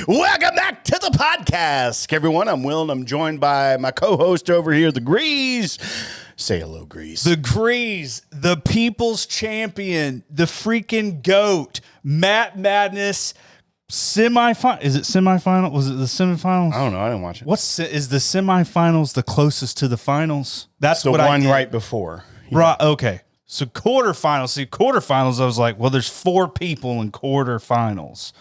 Welcome back to the podcast, everyone. I'm Will, and I'm joined by my co-host over here, the Greeze. Say hello, Greeze. The Greeze, the people's champion, the freaking GOAT, Matt Madness, semifinal. Is it semifinal? Was it the semifinals? I don't know. I didn't watch it. Is the semifinals the closest to the finals? That's the what one I did. right before. Right. Okay. So quarterfinals. See, quarterfinals, I was like, well, there's 4 people in quarterfinals.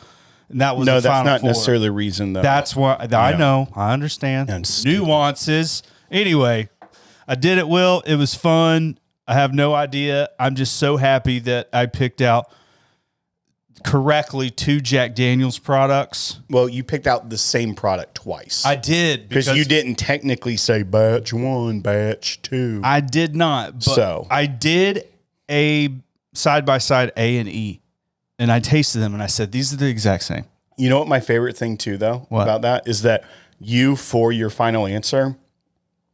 And that was No, the that's final not 4. necessarily the reason, though. That's why I know. I understand. Nuances. Anyway, I did it, Will. It was fun. I have no idea. I'm just so happy that I picked out correctly 2 Jack Daniels products. Well, you picked out the same product twice. I did. Because you didn't technically say batch 1, batch 2. I did not. But So. I did a side-by-side A and E. And I tasted them, and I said, these are the exact same. You know what my favorite thing, too, though, about that is that you, for your final answer,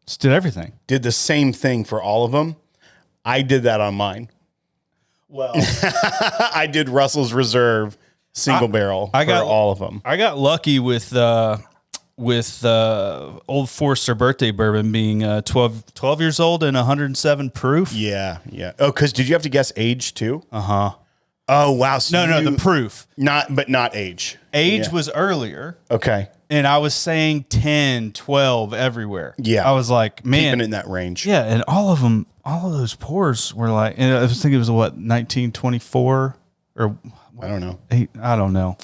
just did everything. Did the same thing for all of them. I did that on mine. Well, I did Russell's Reserve single barrel for all of them. I got lucky with Old Forester birthday bourbon being 12 years old and 107 proof. Yeah. Oh, because did you have to guess age, too? Uh-huh. Oh, wow. So No, the proof. But not age. Age was earlier. Okay. And I was saying 10, 12 everywhere. Yeah. I was like, man. Keeping it in that range. Yeah, and all of those pours were like, and I was thinking it was 1924 or I don't know. I don't know.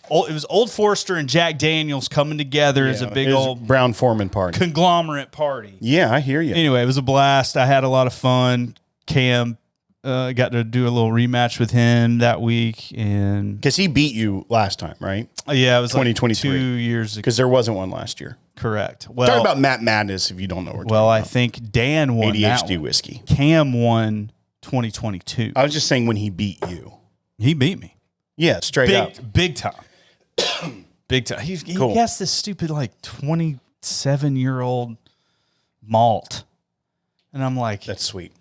It was Old Forester and Jack Daniels coming together as a big old Brown Foreman party. Conglomerate party. Yeah, I hear you. Anyway, it was a blast. I had a lot of fun. Cam got to do a little rematch with him that week, and because he beat you last time, right? Yeah, it was 2023. Like 2 years ago. Because there wasn't one last year. Correct. Well, talk about Matt Madness if you don't know what we're talking I about. think Dan won ADHD whiskey. Cam won 2022. I was just saying when he beat you. He beat me. Yeah, straight up. Big time. Big time. He guessed this stupid 27-year-old malt. And I'm like, that's sweet.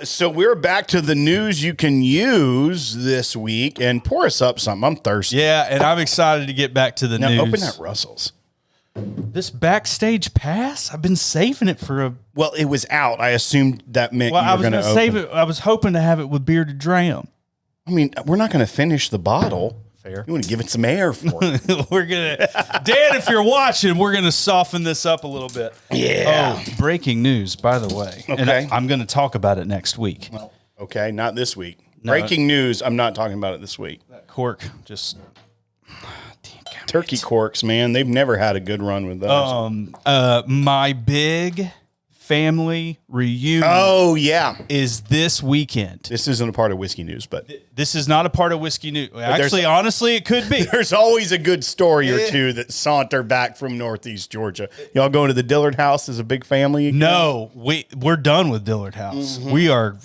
So we're back to the news you can use this week, and pour us up something. I'm thirsty. Yeah, and I'm excited to get back to the news. Now open that Russell's. This Backstage pass, I've been saving it for a. Well, it was out. I assumed that meant you were going to save it. I was hoping to have it with bearded dram. I mean, we're not going to finish the bottle. Fair. You want to give it some air for it. We're gonna, Dan, if you're watching, we're gonna soften this up a little bit. Yeah. Oh, breaking news, by the way. Okay. And I'm going to talk about it next week. Well, okay, not this week. No. Breaking news. I'm not talking about it this week. That cork just. Turkey corks, man. They've never had a good run with those. My big family reunion. Oh, yeah. Is this weekend. This isn't a part of Whiskey News, but this is not a part of Whiskey News. Actually, honestly, it could be. There's always a good story or two that saunter back from Northeast Georgia. Y'all going to the Dillard House as a big family again? No, we're done with Dillard House. Mm-hmm. We are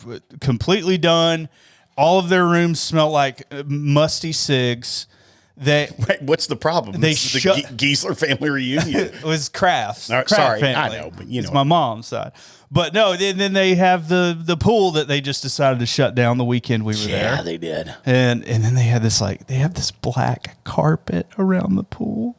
completely done. All of their rooms smell like musty cigs. What's the problem? They this is the Giesler family reunion. It was Crafts. Sorry, family. I know, but it's my mom's side. But no, then they have the pool that they just decided to shut down the weekend we were there. Yeah, they did. And then they had this this black carpet around the pool.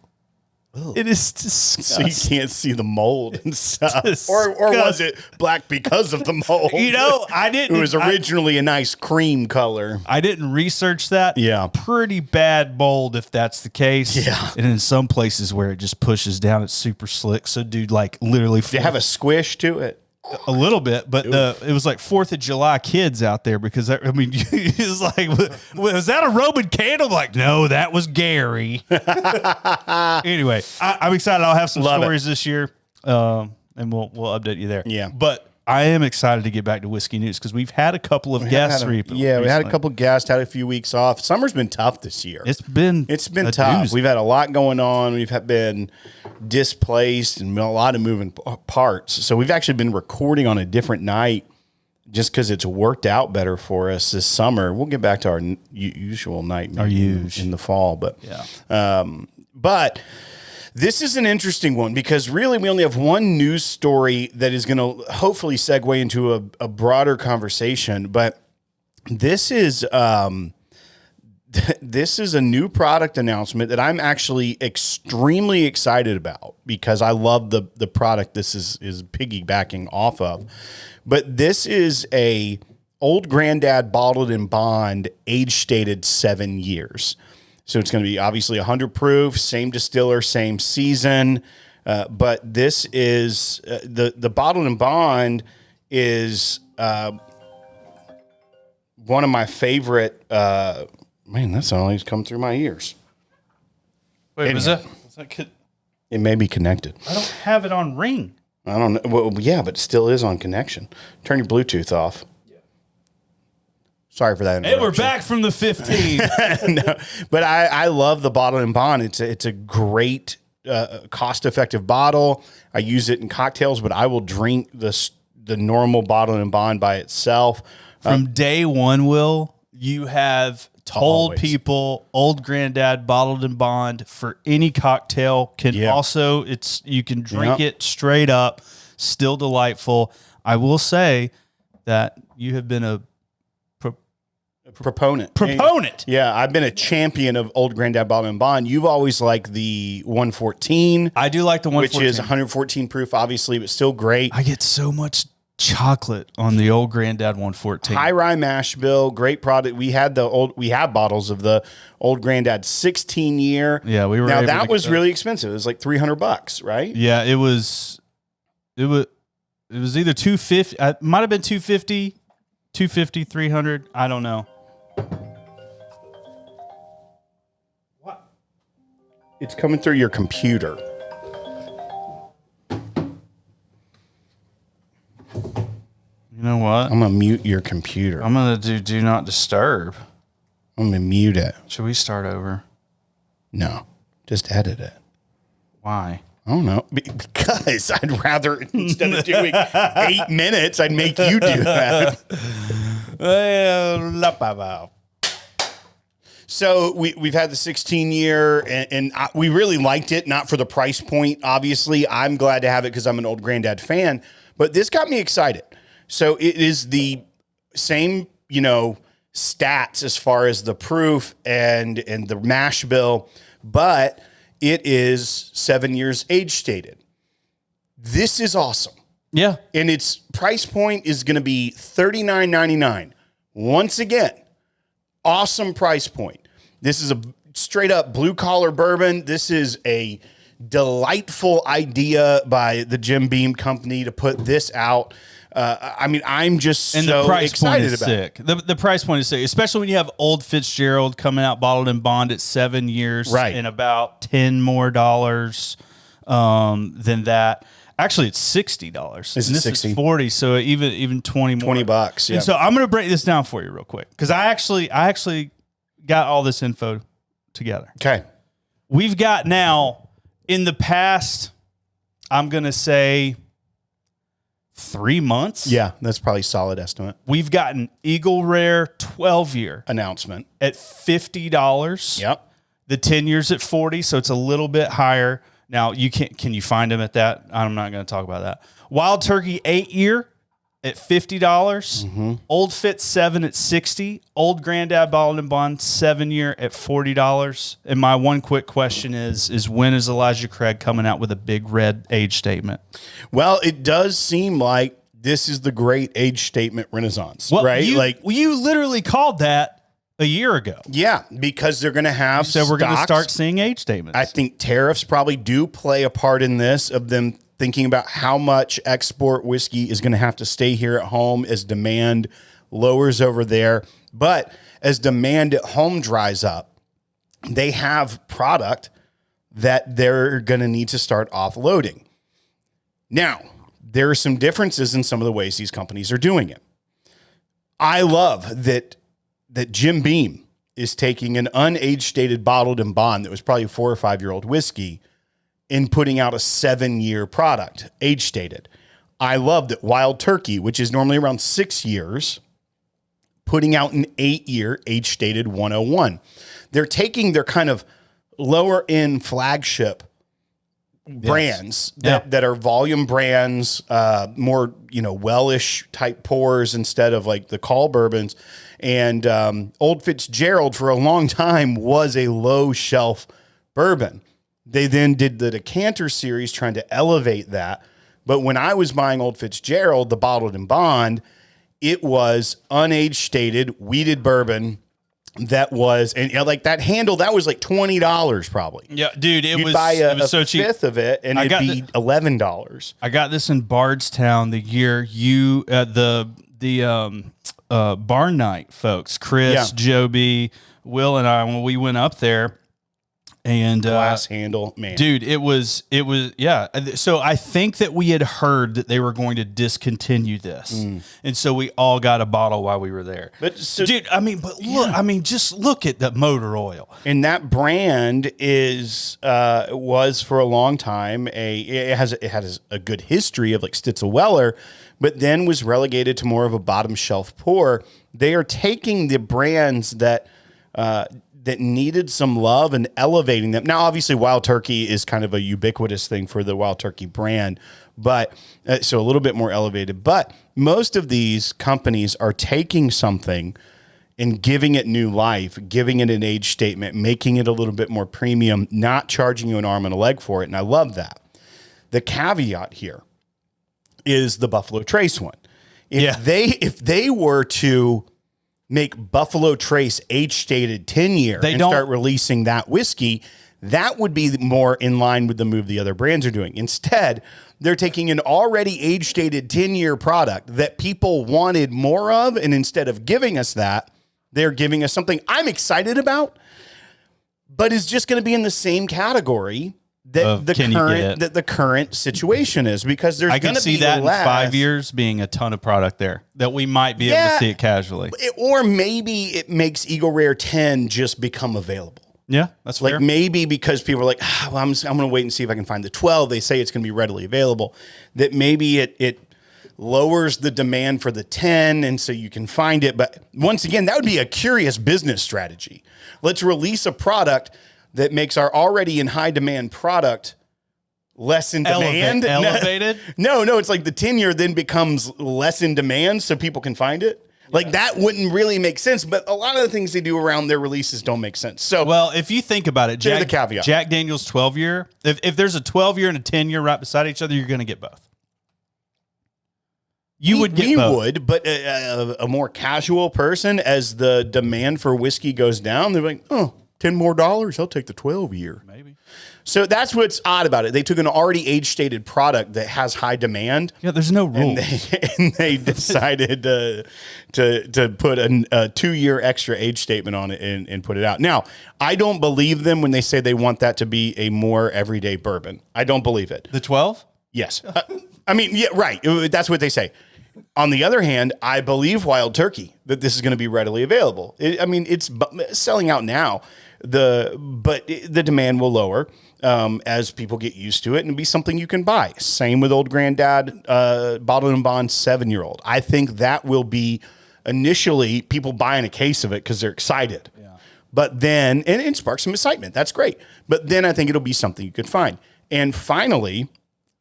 Ugh. It is disgusting. So you can't see the mold and stuff. Or was it black because of the mold? I didn't. It was originally a nice cream color. I didn't research that. Yeah. Pretty bad mold if that's the case. Yeah. And in some places where it just pushes down, it's super slick. So dude, literally. Did it have a squish to it? A little bit, but it was like 4th of July kids out there because it's like, was that a Roman candle? I'm like, no, that was Gary. Anyway, I'm excited. I'll have some stories this year, and we'll update you there. Yeah, but I am excited to get back to Whiskey News because we've had a couple of guests. We had a couple of guests. Had a few weeks off. Summer's been tough this year. It's been tough. We've had a lot going on. We've been displaced and a lot of moving parts. So we've actually been recording on a different night just because it's worked out better for us this summer. We'll get back to our usual night in the fall, but but this is an interesting one because really we only have one news story that is going to hopefully segue into a broader conversation. But this is this is a new product announcement that I'm actually extremely excited about because I love the product this is piggybacking off of. But this is a Old Granddad bottled in bond, age stated 7 years. So it's going to be obviously 100 proof, same distiller, same season. But this is the bottled in bond is one of my favorite. Man, that always come through my ears. Wait, anyway, was that it may be connected. I don't have it on ring. I don't know. Well, yeah, but it still is on connection. Turn your Bluetooth off. Yeah. Sorry for that. And we're back from the 15. No, but I love the bottle and bond. It's a great cost-effective bottle. I use it in cocktails, but I will drink the normal bottle and bond by itself. From day one, Will, you have told Always. people Old Granddad bottled in bond for any cocktail can also you can drink it straight up, still delightful. I will say that you have been a proponent. Yeah, I've been a champion of Old Granddad bottled and bond. You've always liked the 114. I do like the 114, which is 114 proof, obviously, but still great. I get so much chocolate on the Old Granddad 114. High rye mash bill, great product. We have bottles of the Old Granddad 16 year. Yeah, we were. Now that was really expensive. It was like $300, right? Yeah, it was either 250. It might have been 250, 300. I don't know. What? It's coming through your computer. You know what? I'm gonna mute your computer. I'm gonna do not disturb. I'm gonna mute it. Should we start over? No, just edit it. Why? I don't know. Because I'd rather, instead of doing 8 minutes, I'd make you do that. So we've had the 16 year and we really liked it, not for the price point. Obviously, I'm glad to have it because I'm an Old Granddad fan, but this got me excited. So it is the same, stats as far as the proof and the mash bill, but it is 7 years age stated. This is awesome. Yeah. And its price point is going to be $39.99. Once again, awesome price point. This is a straight up blue collar bourbon. This is a delightful idea by the Jim Beam Company to put this out. I'm just so the price excited point is about sick. The price point is sick, especially when you have Old Fitzgerald coming out bottled in bond at 7 years, right, and about $10 more than that. Actually, it's $60. Is it this 60? Is 40, so even 20 more. $20, yeah. And so I'm going to break this down for you real quick because I actually got all this info together. Okay. We've got now in the past, I'm going to say 3 months. Yeah, that's probably a solid estimate. We've got an Eagle Rare 12-year announcement at $50. Yep. The 10 years at 40, so it's a little bit higher. Now, can you find them at that? I'm not going to talk about that. Wild Turkey 8-year at $50. Mm-hmm. Old Fitz 7 at $60. Old Granddad bottled and bond 7-year at $40. And my one quick question is when is Elijah Craig coming out with a big red age statement? Well, it does seem like this is the great age statement renaissance, right? You literally called that a year ago. Yeah, because they're going to have. So we're going to start seeing age statements. I think tariffs probably do play a part in this, of them thinking about how much export whiskey is going to have to stay here at home as demand lowers over there. But as demand at home dries up, they have product that they're going to need to start offloading. Now, there are some differences in some of the ways these companies are doing it. I love that Jim Beam is taking an unage stated bottled in bond that was probably a 4 or 5 year old whiskey and putting out a 7-year product, age stated. I love that Wild Turkey, which is normally around 6 years, putting out an 8-year age stated 101. They're taking their kind of lower end flagship brands that are volume brands, more, wellish type pours instead of like the call bourbons, And Old Fitzgerald for a long time was a low shelf bourbon. They then did the decanter series trying to elevate that. But when I was buying Old Fitzgerald, the bottled in bond, it was unaged stated, weeded bourbon that was, and like that handle, that was like $20 probably. Yeah, dude, it You'd buy it was so cheap. fifth of it, and it'd be $11. I got this in Bardstown the year you the barn night folks, Chris, Joby, Will, and I, when we went up there. And glass handle, man, dude, it was yeah. So I think that we had heard that they were going to discontinue this, and so we all got a bottle while we were there. But dude, I mean, look, just look at the motor oil. And that brand was for a long time it has a good history of like Stitzel-Weller, but then was relegated to more of a bottom shelf pour. They are taking the brands that needed some love and elevating them. Now, obviously, Wild Turkey is kind of a ubiquitous thing for the Wild Turkey brand, but so a little bit more elevated. But most of these companies are taking something and giving it new life, giving it an age statement, making it a little bit more premium, not charging you an arm and a leg for it. And I love that. The caveat here is the Buffalo Trace one. If they were to make Buffalo Trace age-stated 10-year and start releasing that whiskey, that would be more in line with the move the other brands are doing. Instead, they're taking an already age-stated 10-year product that people wanted more of, and instead of giving us that, they're giving us something I'm excited about, but is just going to be in the same category that the current situation is, because there's going to be that in 5 years being a ton of product there that we might be able to see it casually. Or maybe it makes Eagle Rare 10 just become available. Yeah, that's fair. Like maybe because people are like, well, I'm going to wait and see if I can find the 12. They say it's going to be readily available. That maybe it lowers the demand for the 10, and so you can find it. But once again, that would be a curious business strategy. Let's release a product that makes our already in high demand product less in demand. Elevated? No, it's like the 10-year then becomes less in demand so people can find it. Like that wouldn't really make sense, but a lot of the things they do around their releases don't make sense. So, well, if you think about it, the caveat. Jack Daniel's 12-year, if there's a 12-year and a 10-year right beside each other, you're going to get both. You would get both. Would, but a more casual person, as the demand for whiskey goes down, they're like, oh, $10 more, I'll take the 12-year. Maybe. So that's what's odd about it. They took an already age-stated product that has high demand. Yeah, there's no rule. And they decided to put a 2-year extra age statement on it and put it out. Now, I don't believe them when they say they want that to be a more everyday bourbon. I don't believe it. The 12? Yes. I mean, yeah, right. That's what they say. On the other hand, I believe Wild Turkey that this is going to be readily available. It's selling out now. But the demand will lower as people get used to it, and it'll be something you can buy. Same with Old Granddad Bottled and Bond 7-year-old. I think that will be initially people buying a case of it because they're excited. Yeah. But then, and it sparks some excitement. That's great. But then I think it'll be something you could find. And finally,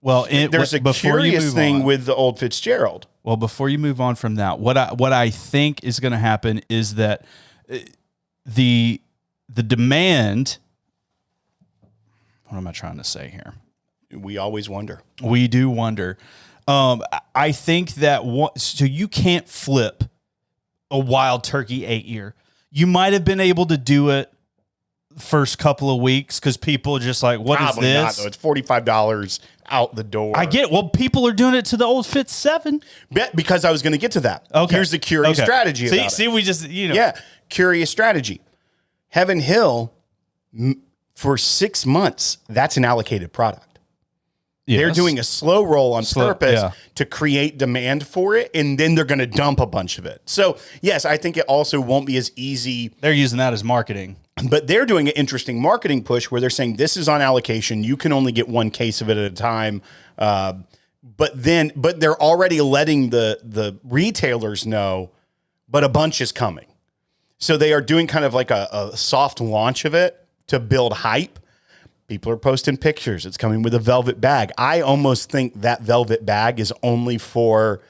there's a curious thing with the Old Fitzgerald. Well, before you move on from that, what I think is going to happen is that the demand. What am I trying to say here? We always wonder. We do wonder. I think that so you can't flip a Wild Turkey 8-year. You might have been able to do it first couple of weeks because people are just like, what Probably is this? Not, though. It's $45 out the door. I get it. Well, people are doing it to the Old Fitz 7. Because I was going to get to that. Okay. Here's the curious strategy about it. See, we just, Yeah, curious strategy. Heaven Hill, for 6 months, that's an allocated product. Yes. They're doing a slow roll on purpose to create demand for it, and then they're going to dump a bunch of it. So, yes, I think it also won't be as easy. They're using that as marketing. But they're doing an interesting marketing push where they're saying this is on allocation. You can only get one case of it at a time. But they're already letting the retailers know, but a bunch is coming. So they are doing kind of like a soft launch of it to build hype. People are posting pictures. It's coming with a velvet bag. I almost think that velvet bag is only for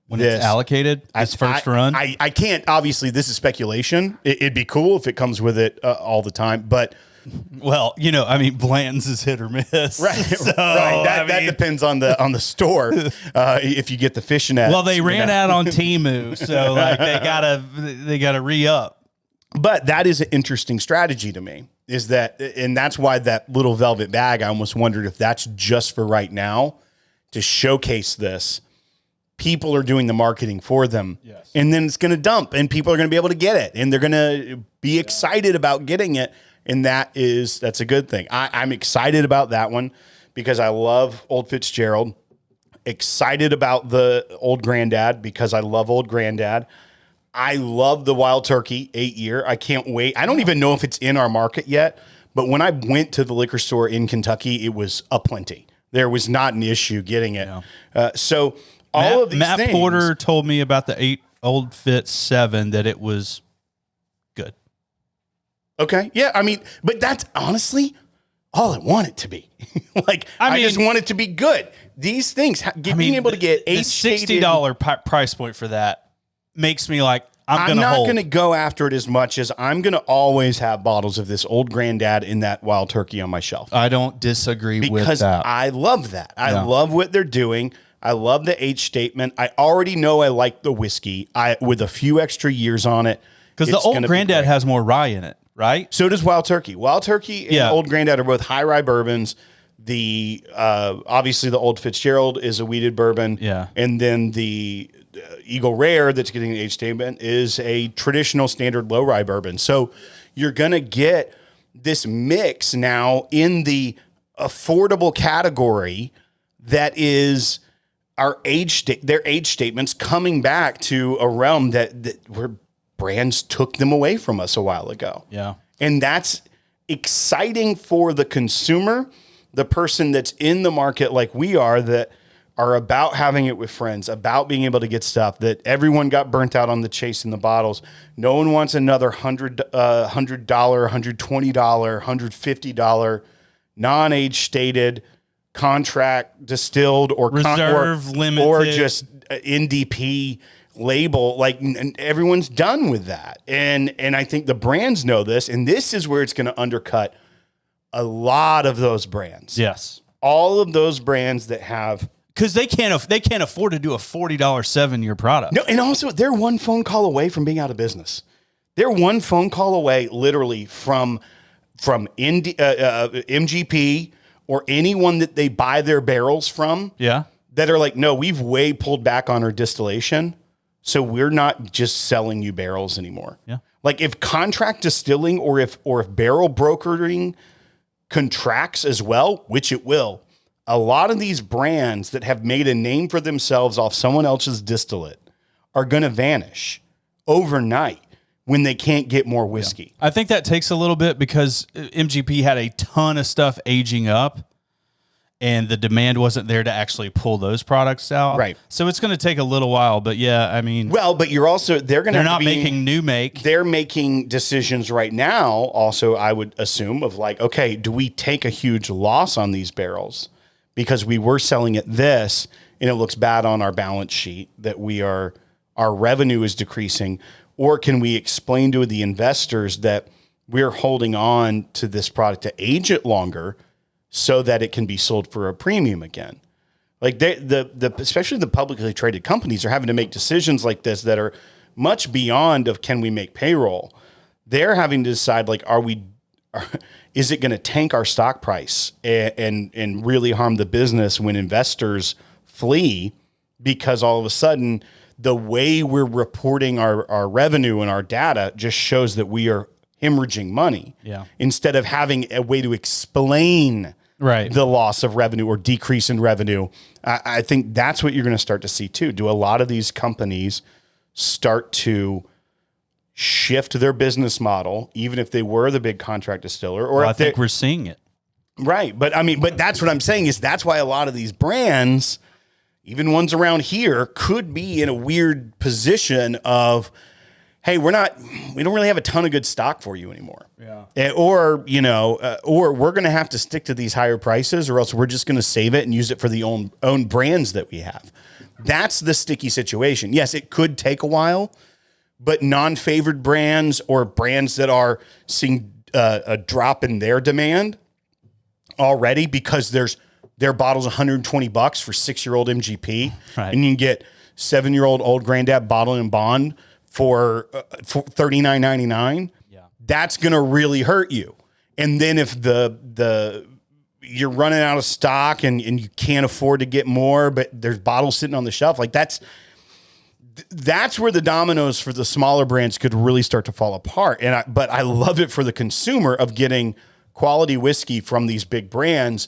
when it's allocated, its first run? I can't, obviously, this is speculation. It'd be cool if it comes with it all the time, but... Well, Blanton's is hit or miss. Right, so, right. That depends on the store. If you get the fishing nets. Well, they ran out on Temu, so they gotta re-up. But that is an interesting strategy to me. And that's why that little velvet bag, I almost wondered if that's just for right now to showcase this. People are doing the marketing for them. Yes. And then it's going to dump and people are going to be able to get it and they're going to be excited about getting it. And that's a good thing. I'm excited about that one because I love Old Fitzgerald. Excited about the Old Granddad because I love Old Granddad. I love the Wild Turkey 8-year. I can't wait. I don't even know if it's in our market yet, but when I went to the liquor store in Kentucky, it was aplenty. There was not an issue getting it. Yeah. So all of these Matt things, Porter told me about the 8 Old Fitz 7 that it was good. Okay. Yeah. But that's honestly all I want it to be. I just want it to be good. These things, being able to get a $60 price point for that makes me like, I'm not going to go after it as much as I'm going to always have bottles of this Old Granddad in that Wild Turkey on my shelf. I don't disagree with that. Because I love that. I love what they're doing. I love the age statement. I already know I like the whiskey with a few extra years on it. Because the Old Granddad has more rye in it, right? So does Wild Turkey. Wild Turkey and Old Granddad are both high rye bourbons. Obviously the Old Fitzgerald is a wheated bourbon. Yeah. And then the Eagle Rare that's getting the age statement is a traditional standard low rye bourbon. So you're going to get this mix now in the affordable category that is their age statements coming back to a realm that where brands took them away from us a while ago. Yeah. And that's exciting for the consumer, the person that's in the market like we are, that are about having it with friends, about being able to get stuff, that everyone got burnt out on the chasing the bottles. No one wants another $100, $120, $150 non-age stated contract distilled or reserve limited or just NDP label. And everyone's done with that. And I think the brands know this, and this is where it's going to undercut a lot of those brands. Yes. All of those brands that have... Because they can't afford to do a $40 7-year product. No, and also they're one phone call away from being out of business. They're one phone call away, literally, from MGP or anyone that they buy their barrels from. Yeah, that are like, no, we've way pulled back on our distillation, so we're not just selling you barrels anymore. Yeah, like if contract distilling or if barrel brokering contracts as well, which it will. A lot of these brands that have made a name for themselves off someone else's distillate are going to vanish overnight when they can't get more whiskey. Yeah. I think that takes a little bit because MGP had a ton of stuff aging up and the demand wasn't there to actually pull those products out. Right. So it's going to take a little while, but yeah, well, but you're also, they're not making new make. They're making decisions right now. Also, I would assume of like, okay, do we take a huge loss on these barrels? Because we were selling at this and it looks bad on our balance sheet that our revenue is decreasing. Or can we explain to the investors that we're holding on to this product to age it longer so that it can be sold for a premium again? Like especially the publicly traded companies are having to make decisions like this that are much beyond of can we make payroll. They're having to decide like, is it going to tank our stock price and really harm the business when investors flee because all of a sudden the way we're reporting our revenue and our data just shows that we are hemorrhaging money instead of having a way to explain the loss of revenue or decrease in revenue. I think that's what you're going to start to see too. Do a lot of these companies start to shift their business model, even if they were the big contract distiller? Or I think we're seeing it. Right. But but that's what I'm saying is that's why a lot of these brands, even ones around here, could be in a weird position of, hey, we don't really have a ton of good stock for you anymore. Yeah. Or we're going to have to stick to these higher prices, or else we're just going to save it and use it for the own brands that we have. That's the sticky situation. Yes, it could take a while, but non-favored brands or brands that are seeing a drop in their demand already because their bottle's $120 for 6-year-old MGP, right. and you can get 7-year-old Old Granddad Bottle and Bond for $39.99. Yeah, that's gonna really hurt you. And then if you're running out of stock and you can't afford to get more, but there's bottles sitting on the shelf, like that's where the dominoes for the smaller brands could really start to fall apart. But I love it for the consumer of getting quality whiskey from these big brands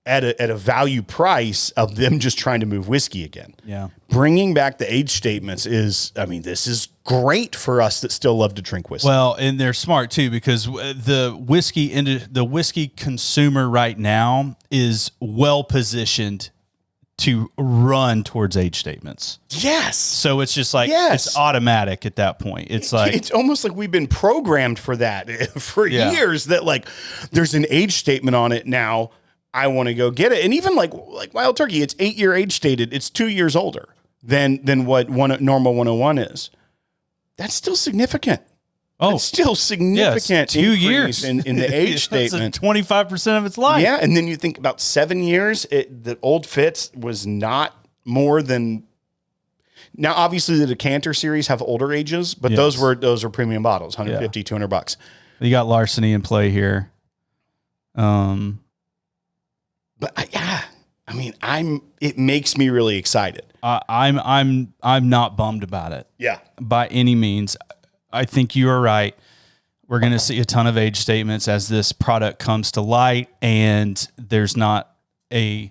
at a value price of them just trying to move whiskey again. Yeah. Bringing back the age statements this is great for us that still love to drink whiskey. Well, and they're smart too, because the whiskey consumer right now is well positioned to run towards age statements. Yes. So it's just like, it's automatic at that point. It's like, it's almost like we've been programmed for that for years, that like there's an age statement on it now. I want to go get it. And even like Wild Turkey, it's 8-year age stated. It's 2 years older than what normal 101 is. That's still significant. Oh, it's still significant. 2 years in the age statement. 25% of its life. Yeah. And then you think about 7 years, the old Fitz was not more than. Now, obviously the decanter series have older ages, but those were premium bottles, $150, $200. You got larceny in play here. But it makes me really excited. I'm not bummed about it. Yeah. By any means. I think you are right. We're going to see a ton of age statements as this product comes to light, and there's not at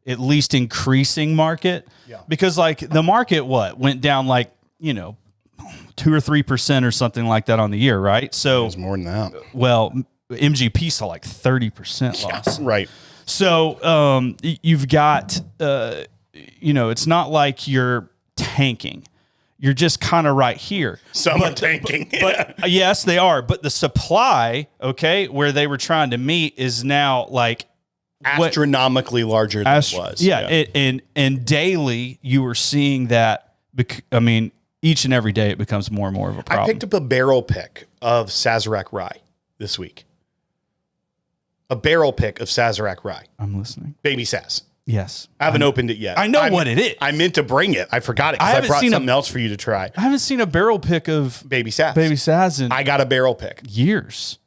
least increasing market. Yeah. Because like the market went down 2 or 3% or something like that on the year, right? So it was more than that. Well, MGP saw like 30% loss. Yeah, right. So you've got, it's not like you're tanking. You're just kind of right here. Some are tanking. But yes, they are. But the supply, where they were trying to meet is now like astronomically larger than it was. Yeah. And daily you were seeing that. Each and every day it becomes more and more of a problem. I picked up a barrel pick of Sazerac Rye this week. A barrel pick of Sazerac Rye. I'm listening. Baby Saz. Yes. I haven't opened it yet. I know what it is. I meant to bring it. I forgot it because I brought something else for you to try. I haven't seen a barrel pick of Baby Saz. Baby Saz in I got a barrel pick. Years.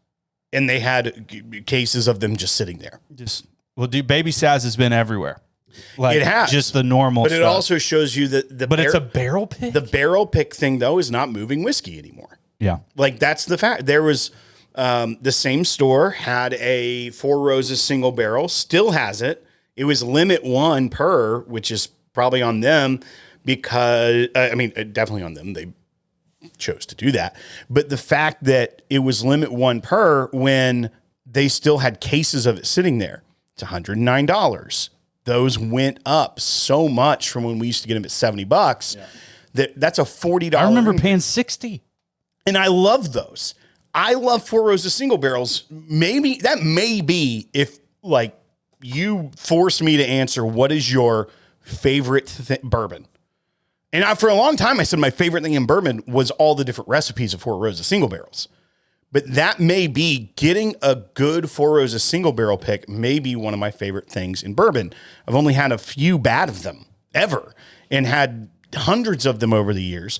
And they had cases of them just sitting there. Baby Saz has been everywhere. Like it has. Just the normal But stuff. it also shows you that But it's a barrel pick? The barrel pick thing, though, is not moving whiskey anymore. Yeah. Like, that's the fact. There was the same store had a Four Roses single barrel, still has it. It was limit 1 per, which is probably on them because, definitely on them. They chose to do that. But the fact that it was limit 1 per when they still had cases of it sitting there, it's $109. Those went up so much from when we used to get them at $70. Yeah. That's a $40. I remember paying $60. And I love those. I love Four Roses single barrels. Maybe that may be if you force me to answer what is your favorite bourbon. And for a long time, I said my favorite thing in bourbon was all the different recipes of Four Roses single barrels. But that may be getting a good Four Roses single barrel pick may be one of my favorite things in bourbon. I've only had a few bad of them ever and had hundreds of them over the years.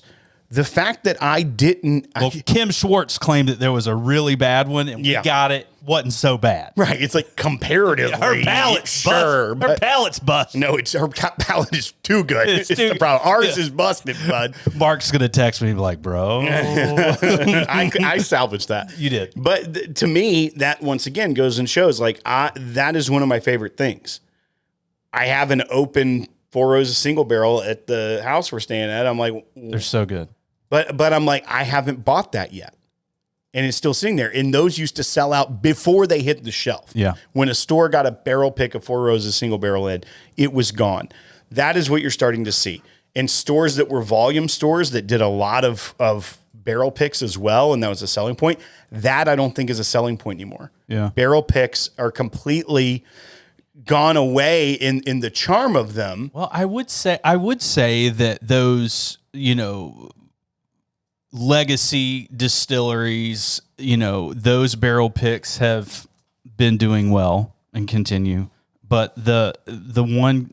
The fact that I didn't... Kim Schwartz claimed that there was a really bad one, and we got it. Wasn't so bad. Right. It's like comparatively... Her palate's busted. Her palate's busted. No, her palate is too good. It's the problem. Ours is busted, bud. Mark's going to text me and be like, bro. I salvaged that. You did. But to me, that once again goes and shows, that is one of my favorite things. I have an open Four Roses single barrel at the house we're staying at. I'm like... They're so good. But I'm like, I haven't bought that yet. And it's still sitting there. And those used to sell out before they hit the shelf. Yeah. When a store got a barrel pick of Four Roses single barrel in, it was gone. That is what you're starting to see. And stores that were volume stores that did a lot of barrel picks as well, and that was a selling point. That I don't think is a selling point anymore. Yeah. Barrel picks are completely gone away in the charm of them. Well, I would say that those, legacy distilleries, those barrel picks have been doing well and continue. But the one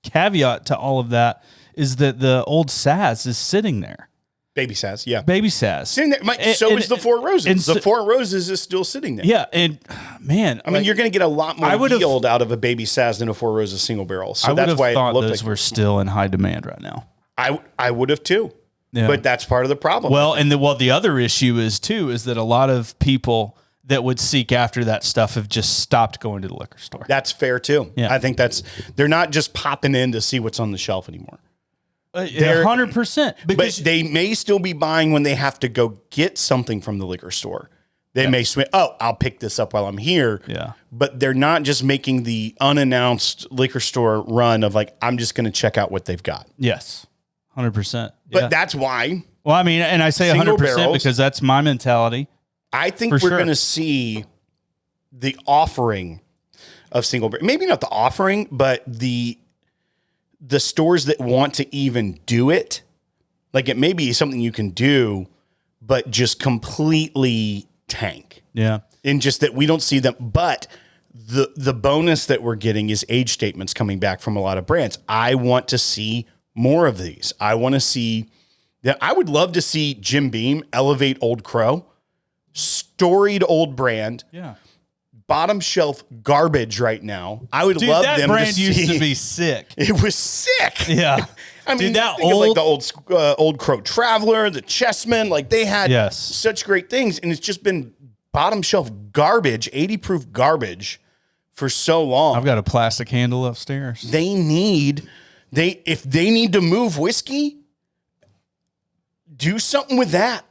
caveat to all of that is that the old Saz is sitting there. Baby Saz, yeah. Baby Saz. Sitting there. So is the Four Roses. The Four Roses is still sitting there. Yeah, and man, I mean, you're going to get a lot more yield out of a Baby Saz than a Four Roses single barrel. So that's why thought it looked those were still in high demand right now. I would have too. Yeah. But that's part of the problem. Well, and the other issue is that a lot of people that would seek after that stuff have just stopped going to the liquor store. That's fair too. Yeah. I think they're not just popping in to see what's on the shelf anymore. 100%. But they may still be buying when they have to go get something from the liquor store. They may swing, I'll pick this up while I'm here. Yeah. But they're not just making the unannounced liquor store run of like, I'm just going to check out what they've got. Yes. 100%. But that's why. Well, I mean, and I say 100% because that's my mentality. I think we're going to see the offering of single barrel. Maybe not the offering, but the stores that want to even do it. Like it may be something you can do, but just completely tank. Yeah. And just that we don't see them. But the bonus that we're getting is age statements coming back from a lot of brands. I want to see more of these. I want to see that. I would love to see Jim Beam elevate Old Crow, storied old brand. Yeah. Bottom shelf garbage right now. I would love that them brand to see. Used to be sick. It was sick. Yeah. I mean, that like the old Crow Traveler, the Chessman, like they had such great things, and it's just been bottom shelf garbage, 80 proof garbage for so long. I've got a plastic handle upstairs. If they need to move whiskey, do something with that.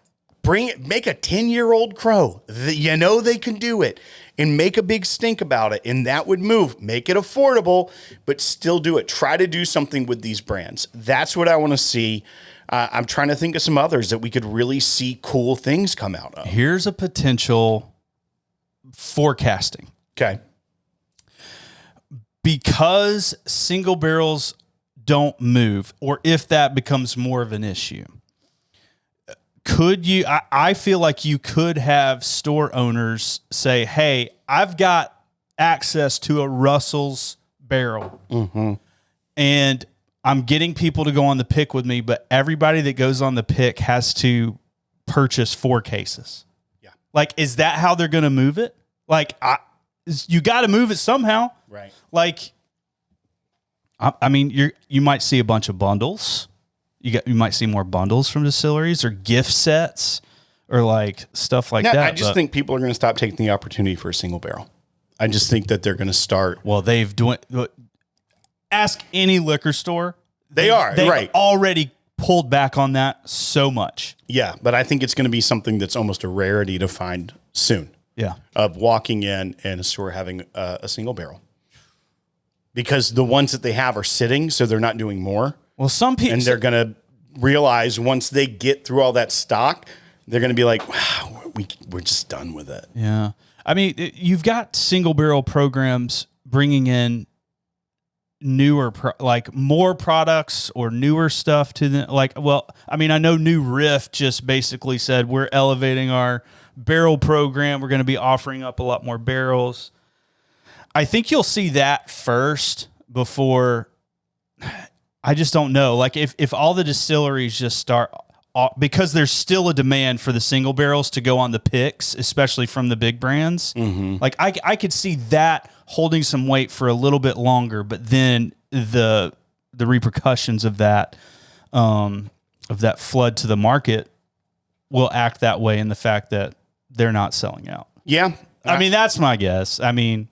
Bring it, make a 10-year-old Crow. They can do it and make a big stink about it. And that would move, make it affordable, but still do it. Try to do something with these brands. That's what I want to see. I'm trying to think of some others that we could really see cool things come out of. Here's a potential forecasting. Okay. Because single barrels don't move, or if that becomes more of an issue, could you, I feel like you could have store owners say, hey, I've got access to a Russell's barrel and I'm getting people to go on the pick with me, but everybody that goes on the pick has to purchase 4 cases. Yeah. Like, is that how they're going to move it? Like, you got to move it somehow. Right. Like, I mean, you might see a bunch of bundles. You might see more bundles from distilleries or gift sets or like stuff like that. I just think people are going to stop taking the opportunity for a single barrel. I just think that they're going to start. Well, ask any liquor store. They've already pulled back on that so much. Yeah, but I think it's going to be something that's almost a rarity to find soon. Yeah. Of walking in and a store having a single barrel. Because the ones that they have are sitting, so they're not doing more. Well, some people... And they're going to realize once they get through all that stock, they're going to be like, wow, we're just done with it. Yeah. I mean, you've got single barrel programs bringing in newer, more products or newer stuff to them. I know New Riff just basically said, we're elevating our barrel program. We're going to be offering up a lot more barrels. I think you'll see that first before... I just don't know. Like if all the distilleries just start, because there's still a demand for the single barrels to go on the picks, especially from the big brands. Mm-hmm. Like I could see that holding some weight for a little bit longer, but then the repercussions of that flood to the market will act that way in the fact that they're not selling out. Yeah. I mean, that's my guess. I mean,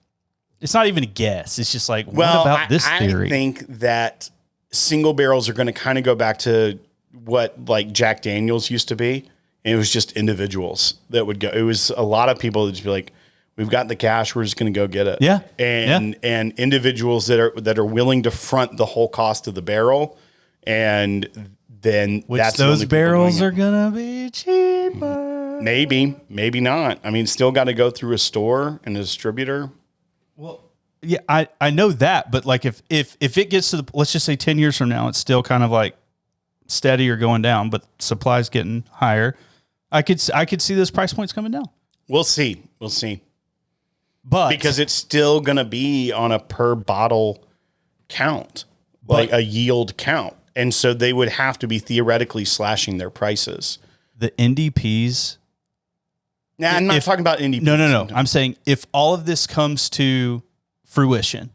it's not even a guess. It's just like, what about this theory? I think that single barrels are going to kind of go back to what like Jack Daniels used to be. And it was just individuals that would go. It was a lot of people that just be like, we've got the cash. We're just going to go get it. Yeah. And individuals that are willing to front the whole cost of the barrel. And then Which that's those the only people doing barrels it. are gonna be cheaper. Maybe not. I mean, still got to go through a store and a distributor. Well, yeah, I know that, but like if it gets to the, let's just say 10 years from now, it's still kind of like steady or going down, but supply's getting higher. I could see those price points coming down. We'll see. But Because it's still going to be on a per bottle count, like a yield count. And so they would have to be theoretically slashing their prices. the NDPs. Nah, I'm not talking about NDPs. No. I'm saying if all of this comes to fruition,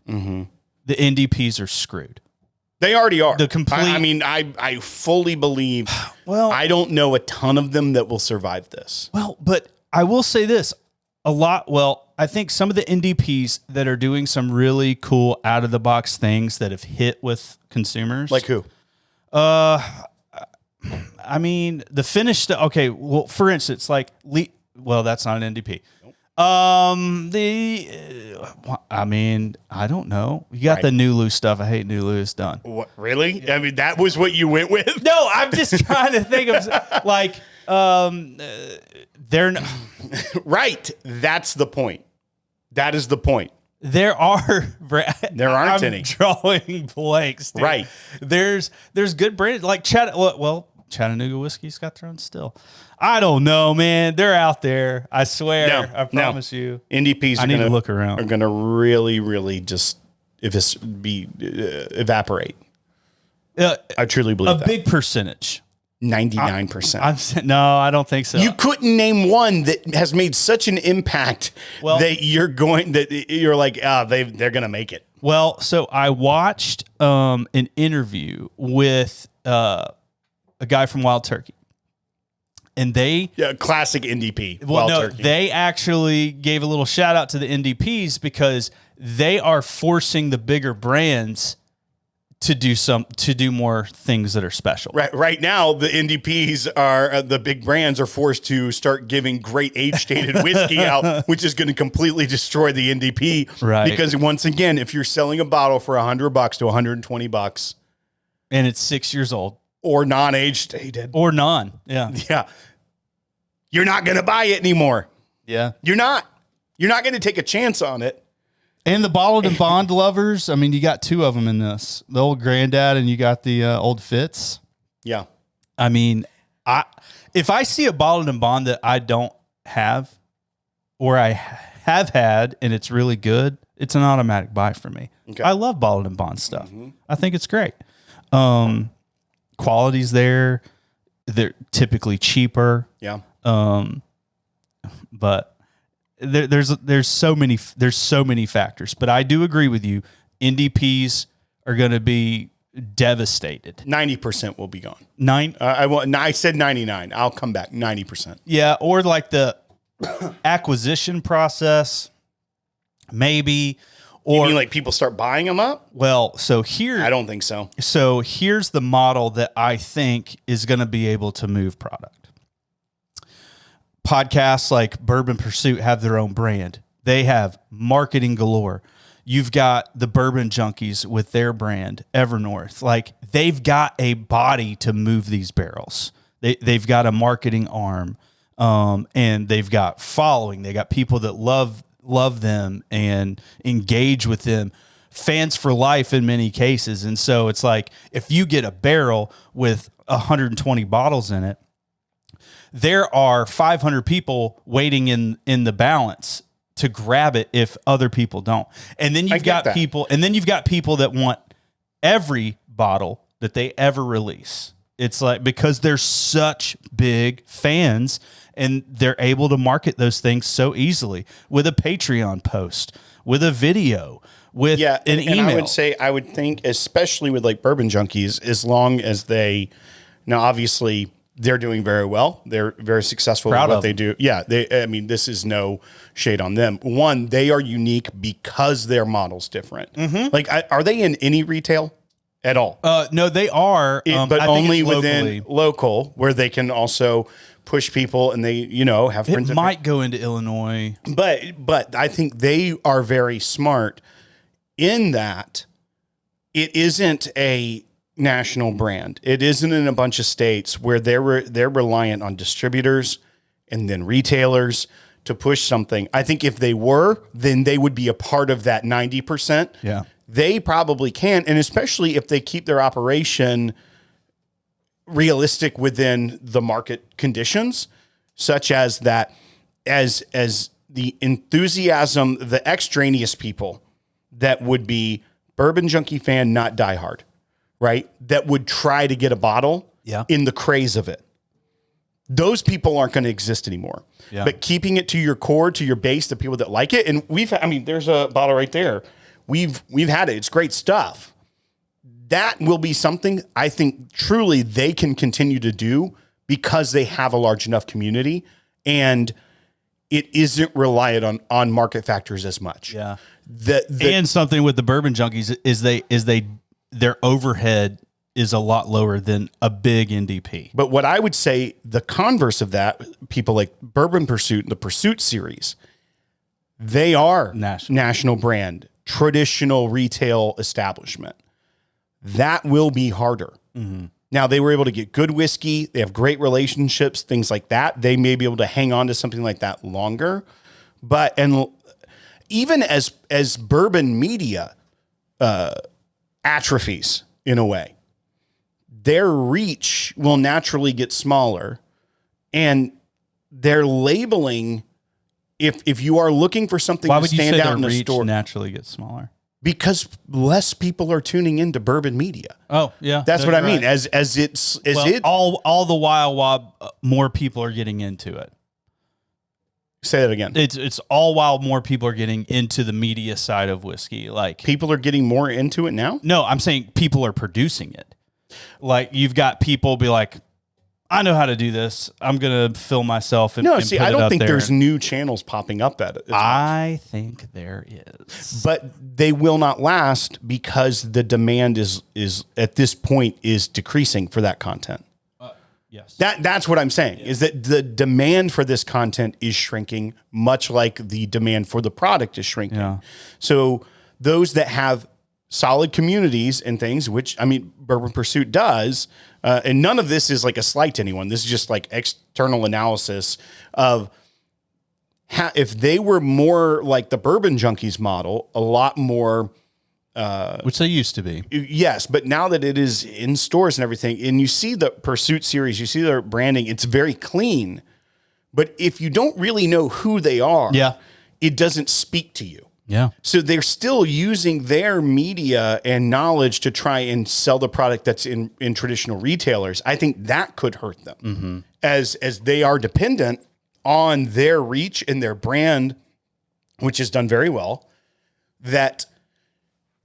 the NDPs are screwed. They already are. The complete. I mean, I fully believe. Well, I don't know a ton of them that will survive this. Well, but I will say this a lot. Well, I think some of the NDPs that are doing some really cool out of the box things that have hit with consumers. Like who? I mean, the finished. Okay. Well, for instance, like, well, that's not an NDP. Nope. I mean, I don't know. You got the Nulu stuff. I hate Nulu. It's done. What, really? Yeah. I mean, that was what you went with? No, I'm just trying to think of like, they're right. That's the point. That is the point. There aren't I'm any drawing blanks. Dude. Right. There's good brands like Chattanooga whiskey's got their own still. I don't know, man. They're out there. I swear. I promise you. NDPs. I need to look around. Are going to really, really just evaporate. I truly believe that. A big percentage. 99%. No, I don't think so. You couldn't name one that has made such an impact that you're like, they're going to make it. Well, so I watched an interview with a guy from Wild Turkey. And classic NDP. Well, no, Turkey. They actually gave a little shout out to the NDPs because they are forcing the bigger brands to do more things that are special. Right now, the NDPs are the big brands are forced to start giving great age-stated whiskey out, which is going to completely destroy the NDP. Right. Because once again, if you're selling a bottle for $100 to $120, and it's 6 years old or non-age-stated or yeah, you're not going to buy it anymore. Yeah, you're not going to take a chance on it. And the bottled and bond lovers, I mean, you got two of them in this. The old granddad and you got the old Fitz. Yeah. I mean, if I see a bottled and bond that I don't have or I have had and it's really good, it's an automatic buy for me. Okay. I love bottled and bond stuff. Mm-hmm. I think it's great. Quality's there. They're typically cheaper. Yeah. But there's so many factors, but I do agree with you. NDPs are going to be devastated. 90% will be gone. I said 99. I'll come back 90%. Yeah, or like the acquisition process, maybe. Or you mean like people start buying them up? Well, I don't think so. So here's the model that I think is going to be able to move product. Podcasts like Bourbon Pursuit have their own brand. They have marketing galore. You've got the Bourbon Junkies with their brand, Evernorth. Like, they've got a body to move these barrels. They've got a marketing arm, and they've got following. They got people that love them and engage with them. Fans for life in many cases. And so it's like, if you get a barrel with 120 bottles in it, there are 500 people waiting in the balance to grab it if other people don't. And then you've got people that want every bottle that they ever release. It's like, because they're such big fans and they're able to market those things so easily with a Patreon post, with a video, with an email. And I would think, especially with like Bourbon Junkies, as long as now obviously they're doing very well. They're very successful with what they do. Yeah. This is no shade on them. One, they are unique because their model's different. Mm-hmm. Like, are they in any retail at all? No, they are. But only within local, where they can also push people and they, have friends. It might go into Illinois. But I think they are very smart in that it isn't a national brand. It isn't in a bunch of states where they're reliant on distributors and then retailers to push something. I think if they were, then they would be a part of that 90%. Yeah. They probably can, and especially if they keep their operation realistic within the market conditions, such as that, as the enthusiasm, the extraneous people that would be bourbon junkie fan, not diehard, right? That would try to get a bottle in the craze of it. Those people aren't going to exist anymore. Yeah. But keeping it to your core, to your base, the people that like it, and there's a bottle right there. We've had it. It's great stuff. That will be something I think truly they can continue to do because they have a large enough community and it isn't reliant on market factors as much. Yeah. And something with the bourbon junkies is their overhead is a lot lower than a big NDP. But what I would say, the converse of that, people like Bourbon Pursuit and the Pursuit series, they are national brand, traditional retail establishment. That will be harder. Mm-hmm. Now, they were able to get good whiskey. They have great relationships, things like that. They may be able to hang on to something like that longer. But, and even as bourbon media atrophies in a way, their reach will naturally get smaller, and their labeling, if you are looking for something to stand out in a store, naturally gets smaller because less people are tuning into bourbon media. Oh yeah, that's what I mean. All the while more people are getting into it. Say that again. It's all while more people are getting into the media side of whiskey. Like people are getting more into it now. No, I'm saying people are producing it. Like you've got people be like, I know how to do this. I'm going to film myself. And put I don't it think there's new channels popping up at it. I think there is. But they will not last because the demand is at this point is decreasing for that content. Yes. That's what I'm saying, is that the demand for this content is shrinking, much like the demand for the product is shrinking. Yeah. So those that have solid communities and things, which, Bourbon Pursuit does, and none of this is like a slight to anyone. This is just like external analysis of if they were more like the Bourbon Junkies model, a lot more... which they used to be. Yes, but now that it is in stores and everything, and you see the Pursuit series, you see their branding, it's very clean. But if you don't really know who they are, it doesn't speak to you. Yeah. So they're still using their media and knowledge to try and sell the product that's in traditional retailers. I think that could hurt them as they are dependent on their reach and their brand, which is done very well, that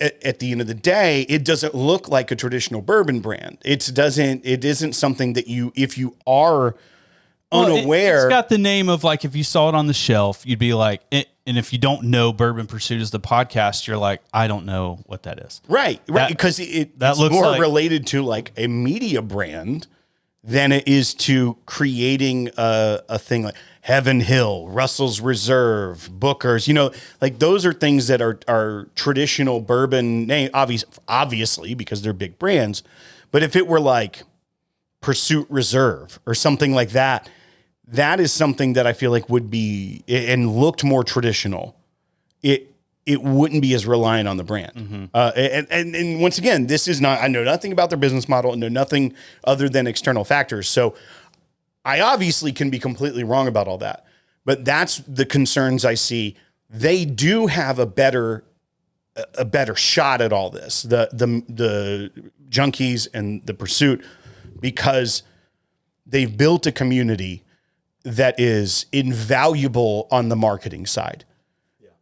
at the end of the day, it doesn't look like a traditional bourbon brand. It isn't something that if you are unaware. It's got the name of, like, if you saw it on the shelf, you'd be like, and if you don't know Bourbon Pursuit is the podcast, you're like, I don't know what that is. Right. Because it's more related to like a media brand than it is to creating a thing like Heaven Hill, Russell's Reserve, Booker's, like those are things that are traditional bourbon name, obviously because they're big brands. But if it were like Pursuit Reserve or something like that, that is something that I feel like would be and looked more traditional. It wouldn't be as reliant on the brand. Mm-hmm. And once again, this is not, I know nothing about their business model and know nothing other than external factors. So I obviously can be completely wrong about all that, but that's the concerns I see. They do have a better shot at all this, the Junkies and the Pursuit, because they've built a community that is invaluable on the marketing side.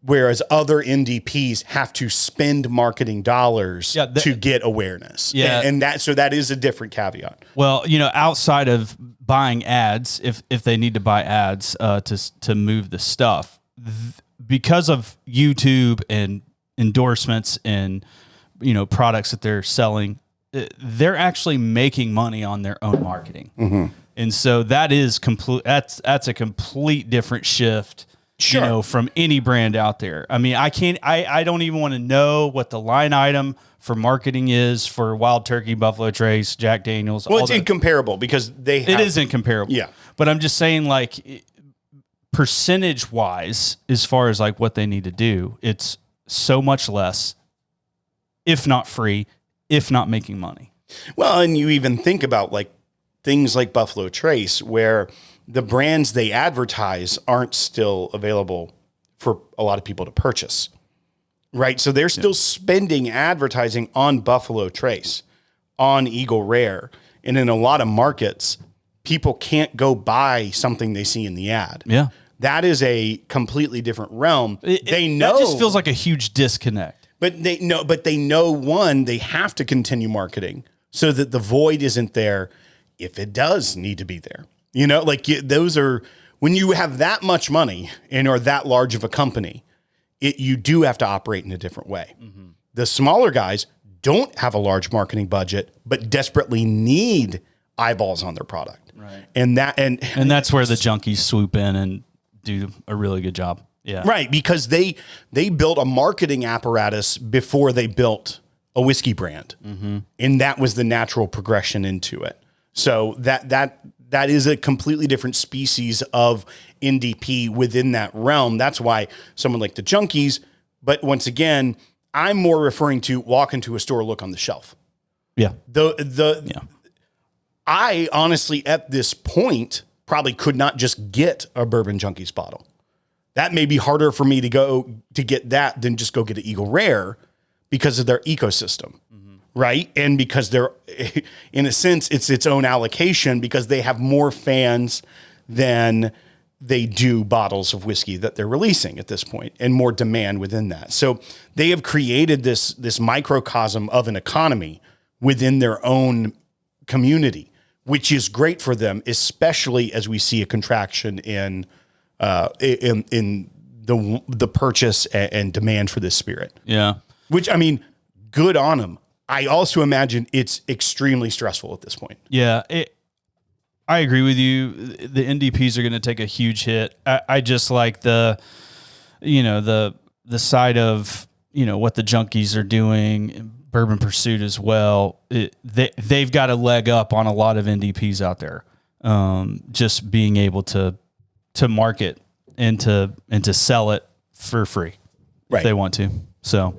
Whereas other NDPs have to spend marketing dollars to get awareness. Yeah. And that is a different caveat. Well, outside of buying ads, if they need to buy ads to move the stuff, because of YouTube and endorsements and products that they're selling, they're actually making money on their own marketing. Mm-hmm. And so that is complete. That's a complete different shift Sure. from any brand out there. I mean, I don't even want to know what the line item for marketing is for Wild Turkey, Buffalo Trace, Jack Daniels. Well, it's incomparable because it is incomparable. Yeah. But I'm just saying, like, percentage wise, as far as like what they need to do, it's so much less, if not free, if not making money. Well, and you even think about like things like Buffalo Trace, where the brands they advertise aren't still available for a lot of people to purchase, right? So they're still spending advertising on Buffalo Trace, on Eagle Rare. And in a lot of markets, people can't go buy something they see in the ad. Yeah. That is a completely different realm. They know. That just feels like a huge disconnect. But they know, one, they have to continue marketing so that the void isn't there if it does need to be there. Like those are, when you have that much money and are that large of a company, you do have to operate in a different way. Mm-hmm. The smaller guys don't have a large marketing budget, but desperately need eyeballs on their product. Right. And that's where the junkies swoop in and do a really good job. Yeah. Right. Because they built a marketing apparatus before they built a whiskey brand. Mm-hmm. And that was the natural progression into it. So that is a completely different species of NDP within that realm. That's why someone like the junkies, but once again, I'm more referring to walk into a store, look on the shelf. Yeah. I honestly, at this point, probably could not just get a Bourbon Junkies bottle. That may be harder for me to get that than just go get an Eagle Rare because of their ecosystem. Right. And because they're, in a sense, it's its own allocation because they have more fans than they do bottles of whiskey that they're releasing at this point, and more demand within that. So they have created this microcosm of an economy within their own community, which is great for them, especially as we see a contraction in the purchase and demand for this spirit. Yeah. Which, I mean, good on them. I also imagine it's extremely stressful at this point. Yeah, I agree with you. The NDPs are going to take a huge hit. I just like the side of what the junkies are doing, Bourbon Pursuit as well. They've got a leg up on a lot of NDPs out there. Just being able to market and to sell it for free if they want to. So.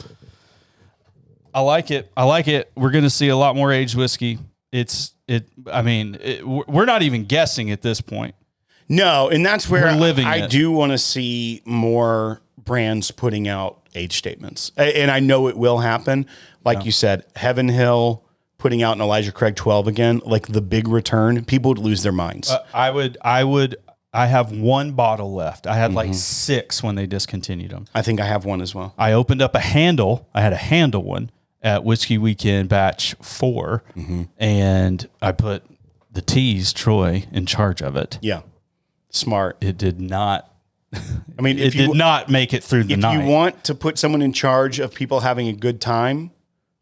I like it. We're going to see a lot more aged whiskey. We're not even guessing at this point. No, and that's where I do want to see more brands putting out age statements. And I know it will happen. Like you said, Heaven Hill putting out an Elijah Craig 12 again, like the big return, people would lose their minds. I have one bottle left. I had like 6 when they discontinued them. I think I have one as well. I opened up a handle. I had a handle one at Whiskey Weekend batch 4, and I put the T's, Troy, in charge of it. Yeah. Smart. It did not. I mean, it did not make it through the night. If you want to put someone in charge of people having a good time,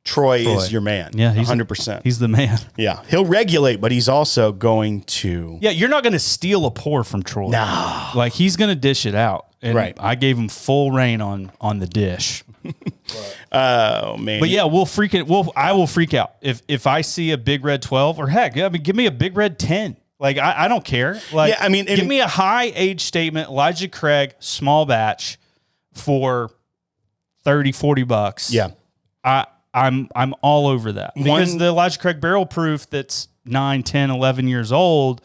Troy is your man. Yeah, he's 100%. He's the man. Yeah. He'll regulate, but he's also going to. Yeah, you're not going to steal a pour from Troy. No. Like, he's going to dish it out. And right. I gave him full reign on the dish. Oh man! But yeah, I will freak out if I see a Big Red 12, or heck, I mean, give me a Big Red 10. Like, I don't care. Like, yeah, I mean, give me a high age statement, Elijah Craig, small batch for $30-$40. Yeah, I'm all over that because the Elijah Craig barrel proof that's 9, 10, 11 years old,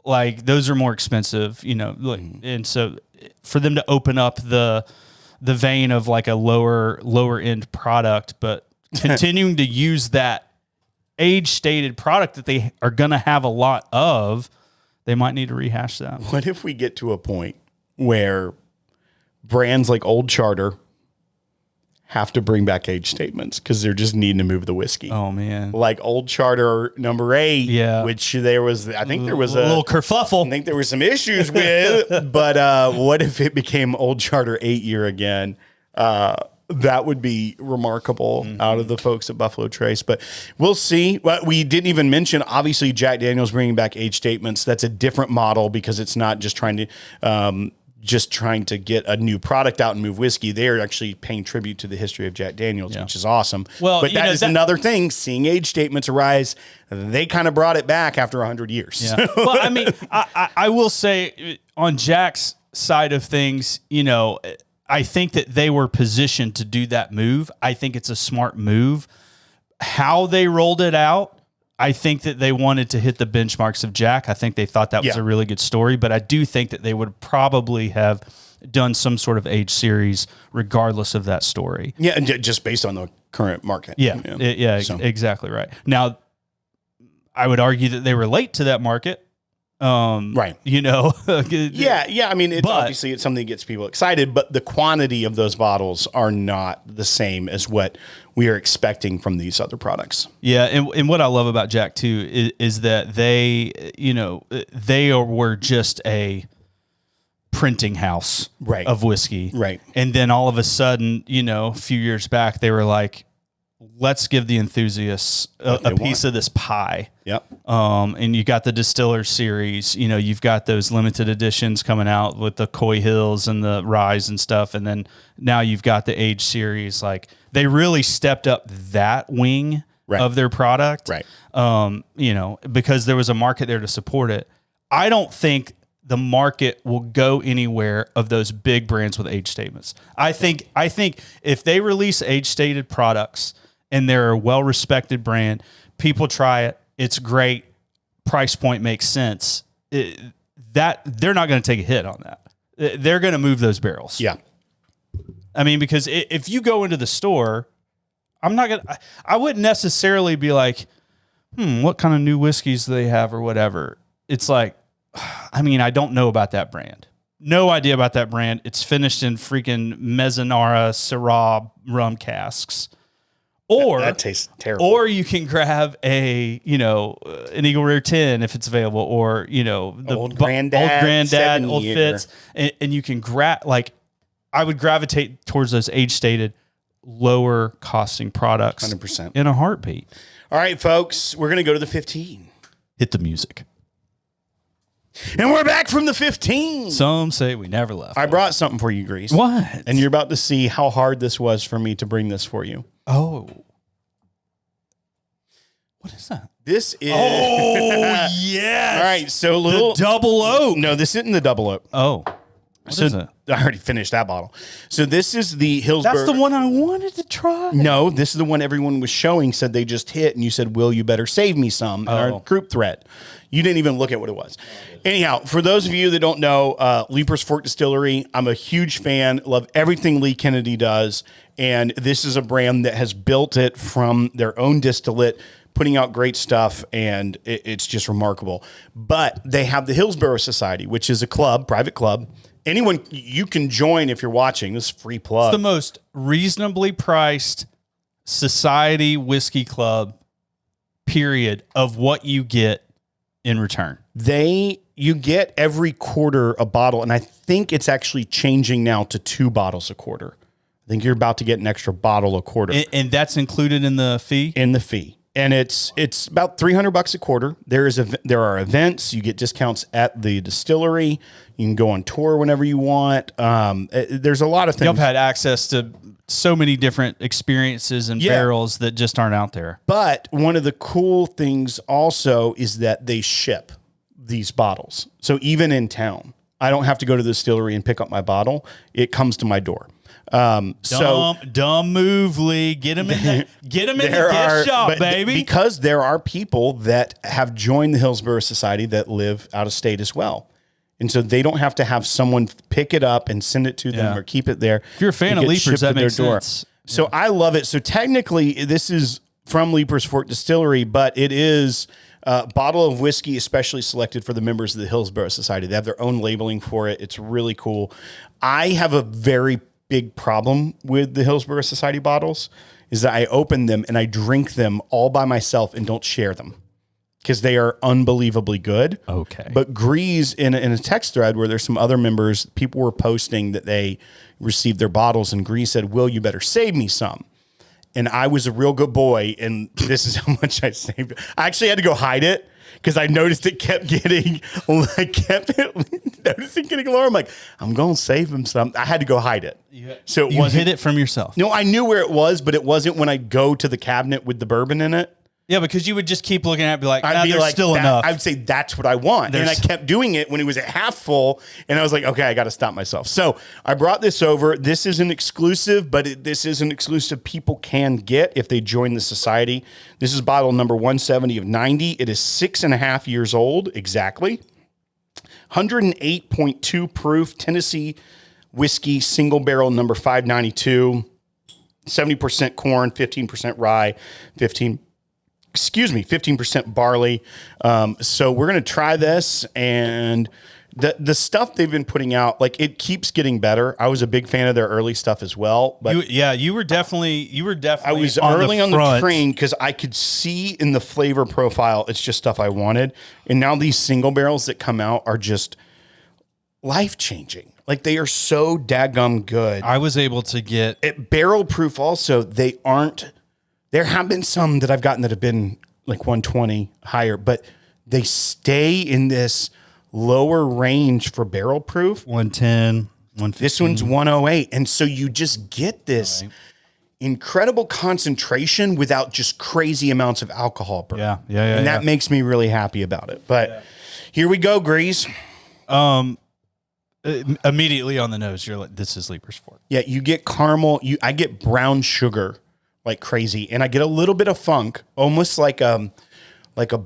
like those are more expensive, and so for them to open up the vein of like a lower end product, but continuing to use that age stated product that they are going to have a lot of, they might need to rehash that. What if we get to a point where brands like Old Charter have to bring back age statements because they're just needing to move the whiskey? Oh man. Like Old Charter number 8, yeah, which I think there was a little kerfuffle. I think there were some issues with, but what if it became Old Charter 8 year again? That would be remarkable out of the folks at Buffalo Trace, but we'll see. Well, we didn't even mention, obviously, Jack Daniel's bringing back age statements. That's a different model because it's not just trying to just trying to get a new product out and move whiskey. They're actually paying tribute to the history of Jack Daniels, which is awesome. Well, but that is another thing, seeing age statements arise. They kind of brought it back after 100 years. Yeah. Well, I mean, I will say on Jack's side of things, I think that they were positioned to do that move. I think it's a smart move. How they rolled it out, I think that they wanted to hit the benchmarks of Jack. I think they thought that was a really good story, but I do think that they would probably have done some sort of age series regardless of that story. Yeah, and just based on the current market. Yeah, so. Exactly right. Now, I would argue that they were late to that market. Right. Yeah. I mean, obviously it's something that gets people excited, but the quantity of those bottles are not the same as what we are expecting from these other products. Yeah. And what I love about Jack too is that they were just a printing house of whiskey. Right. And then all of a sudden, a few years back, they were like, let's give the enthusiasts a piece of this pie. Yep. And you got the Distiller series, you've got those limited editions coming out with the Coy Hills and the Rise and stuff. And then now you've got the Age series. Like they really stepped up that wing of their product. Right. Because there was a market there to support it. I don't think the market will go anywhere of those big brands with age statements. I think if they release age stated products and they're a well-respected brand, people try it. It's great. Price point makes sense. That they're not going to take a hit on that. They're going to move those barrels. Yeah. I mean, because if you go into the store, I wouldn't necessarily be like, what kind of new whiskeys do they have or whatever. It's like, I mean, I don't know about that brand. No idea about that brand. It's finished in freaking Mezzanara Syrah rum casks. Or that tastes terrible. Or you can grab an Eagle Rare 10 if it's available, or the old granddad, old Fitz, and you can I would gravitate towards those age stated, lower costing products 100% in a heartbeat. All right, folks, we're gonna go to the 15. Hit the music. And we're back from the 15. Some say we never left. I brought something for you, Grease. What? And you're about to see how hard this was for me to bring this for you. Oh. What is that? This is... Oh, yes. All right, so the double oak. No, this isn't the double oak. Oh. What is it? I already finished that bottle. So this is the Hillsborough... That's the one I wanted to try. No, this is the one everyone was showing, said they just hit, and you said, Will, you better save me some in our group thread. You didn't even look at what it was. Anyhow, for those of you that don't know, Leaper's Fork Distillery, I'm a huge fan, love everything Lee Kennedy does, and this is a brand that has built it from their own distillate, putting out great stuff, and it's just remarkable. But they have the Hillsborough Society, which is a club, private club. Anyone, you can join if you're watching. This is a free plug. It's the most reasonably priced society whiskey club, period, of what you get in return. You get every quarter a bottle, and I think it's actually changing now to 2 bottles a quarter. I think you're about to get an extra bottle a quarter. And that's included in the fee? In the fee. And it's about $300 a quarter. There are events. You get discounts at the distillery. You can go on tour whenever you want. There's a lot of things. You've had access to so many different experiences and barrels that just aren't out there. But one of the cool things also is that they ship these bottles. So even in town, I don't have to go to the distillery and pick up my bottle. It comes to my door. Dumb move, Lee. Get them in the gift shop, baby. Because there are people that have joined the Hillsborough Society that live out of state as well. And so they don't have to have someone pick it up and send it to them or keep it there. If you're a fan of Leapers, that makes sense. So I love it. So technically, this is from Leaper's Fork Distillery, but it is a bottle of whiskey especially selected for the members of the Hillsborough Society. They have their own labeling for it. It's really cool. I have a very big problem with the Hillsborough Society bottles is that I open them and I drink them all by myself and don't share them because they are unbelievably good. Okay. But Greeze, in a text thread where there's some other members, people were posting that they received their bottles, and Greeze said, Will, you better save me some. And I was a real good boy, and this is how much I saved. I actually had to go hide it because I noticed it kept getting, I kept noticing getting lower. I'm like, I'm going to save him some. I had to go hide it. So You hid it from yourself. No, I knew where it was, but it wasn't when I go to the cabinet with the bourbon in it. Yeah, because you would just keep looking at it and be like, I'd be there's like, still enough. I would say that's what I want. And I kept doing it when it was at half full. And I was like, okay, I got to stop myself. So I brought this over. This is an exclusive, but this is an exclusive people can get if they join the society. This is bottle number 170 of 90. It is 6.5 years old, exactly. 108.2 proof Tennessee whiskey, single barrel number 592. 70% corn, 15% rye, 15% barley. So we're going to try this, and the stuff they've been putting out, like, it keeps getting better. I was a big fan of their early stuff as well. But you were definitely I was early on the train because I could see in the flavor profile, it's just stuff I wanted. And now these single barrels that come out are just life-changing. Like, they are so daggum good. I was able to get At barrel proof also, they aren't. There have been some that I've gotten that have been like 120 higher, but they stay in this lower range for barrel proof. 110, 115. This one's 108. And so you just get this incredible concentration without just crazy amounts of alcohol. Bro. Yeah. And that makes me really happy about it. But here we go, Greeze. Immediately on the nose, you're like, this is Leaper's Fork. Yeah, you get caramel. I get brown sugar like crazy, and I get a little bit of funk, almost like a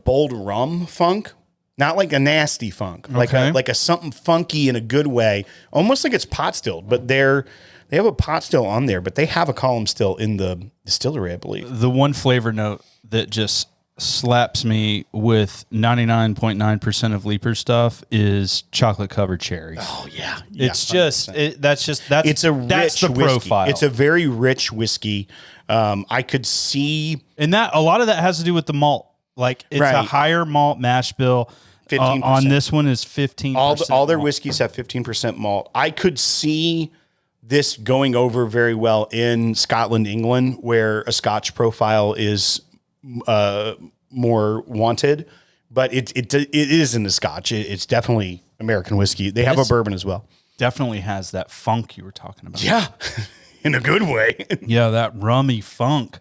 bold rum funk, not like a nasty funk, like a something funky in a good way, almost like it's pot stilled. But they have a pot still on there, but they have a column still in the distillery, I believe. The one flavor note that just slaps me with 99.9% of Leaper stuff is chocolate covered cherries. Oh yeah. It's just that's it's a rich that's the whiskey. profile. It's a very rich whiskey. I could see, and that a lot of that has to do with the malt. Like, it's a higher malt mash bill. 15%. On this one is 15%. All their whiskeys have 15% malt. I could see this going over very well in Scotland, England, where a Scotch profile is more wanted, but it is in the Scotch. It's definitely American whiskey. They have a bourbon as well. Definitely has that funk you were talking about. Yeah, in a good way. Yeah, that rummy funk.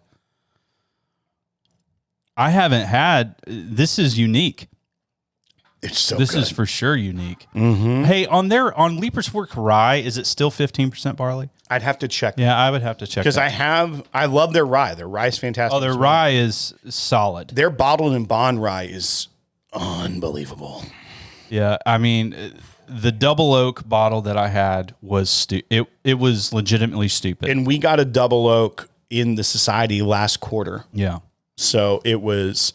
I haven't had. This is unique. It's so This good. is for sure unique. Mm-hmm. Hey, on Leaper's Fork rye, is it still 15% barley? I'd have to check. Yeah, I would have to check. Because I love their rye. Their rye is fantastic. Oh, their rye is solid. Their bottled and bond rye is unbelievable. Yeah, I mean, the double oak bottle that I had was it was legitimately stupid. And we got a double oak in the society last quarter. Yeah. So it was...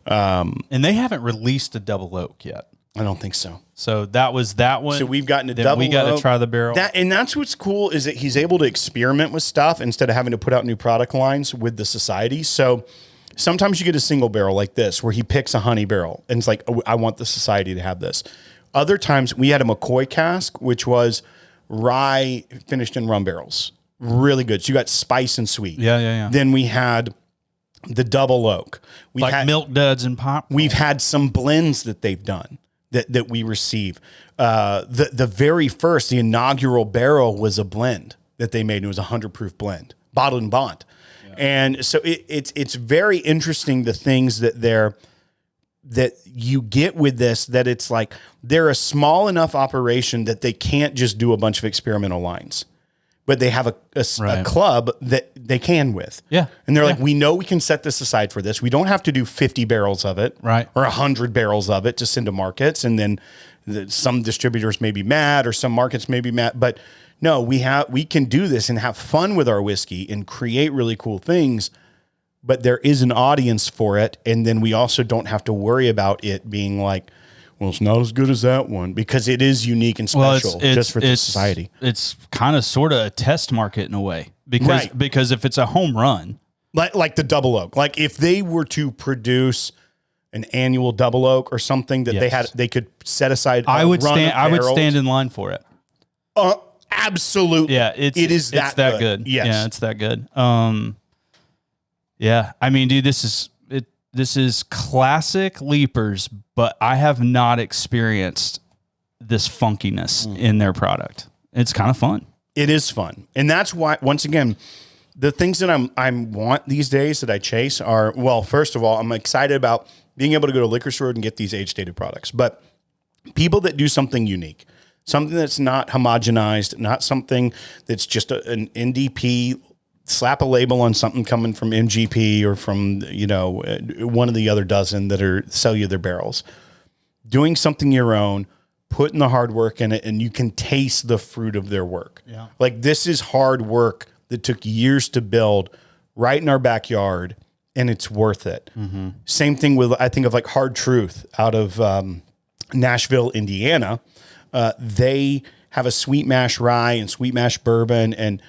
and they haven't released a double oak yet. I don't think so. So that was that one. So we've gotten a double oak. We got to try the barrel. And that's what's cool is that he's able to experiment with stuff instead of having to put out new product lines with the society. So sometimes you get a single barrel like this where he picks a honey barrel and it's like, oh, I want the society to have this. Other times we had a McCoy cask, which was rye finished in rum barrels. Really good. So you got spice and sweet. Yeah. Then we had the double oak. We've like had milk duds and pop. We've had some blends that they've done that we receive. The very first, the inaugural barrel was a blend that they made. And it was a 100 proof blend, bottled and bond. Yeah. And so it's very interesting, the things that you get with this, that it's like they're a small enough operation that they can't just do a bunch of experimental lines. But they have a club that they can with. Yeah. And they're like, we know we can set this aside for this. We don't have to do 50 barrels of it. Right. Or 100 barrels of it to send to markets. And then some distributors may be mad or some markets may be mad. But no, we can do this and have fun with our whiskey and create really cool things. But there is an audience for it. And then we also don't have to worry about it being like, well, it's not as good as that one, because it is unique and special just for the society. It's kind of sort of a test market in a way, because if it's a home run, like the double oak, like if they were to produce an annual double oak or something that they could set aside. I would stand in line for it. Absolutely. Yeah. It's that good. Yes. Yeah. It's that good. Yeah. I mean, dude, this This is classic Leapers, but I have not experienced this funkiness in their product. It's kind of fun. It is fun. And that's why, once again, the things that I want these days that I chase are, well, first of all, I'm excited about being able to go to a liquor store and get these age-stated products. But people that do something unique, something that's not homogenized, not something that's just an NDP, slap a label on something coming from MGP or from, one of the other dozen that sell you their barrels. Doing something your own, putting the hard work in it, and you can taste the fruit of their work. Yeah. Like, this is hard work that took years to build right in our backyard, and it's worth it. Mm-hmm. Same thing with, I think of like Hard Truth out of Nashville, Indiana. They have a sweet mash rye and sweet mash bourbon and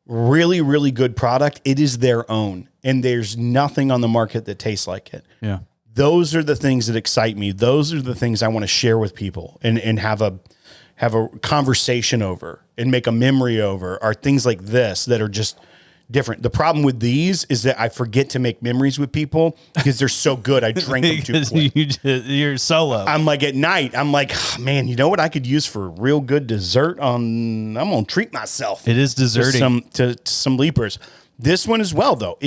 really, really good product. It is their own, and there's nothing on the market that tastes like it. Yeah. Those are the things that excite me. Those are the things I want to share with people and have a conversation over and make a memory over, are things like this that are just different. The problem with these is that I forget to make memories with people because they're so good. I drink them too quick. You're solo. I'm like, at night, I'm like, oh, man, you know what I could use for real good dessert I'm going to treat myself. It is desserting. To some Leapers. This one as well, though.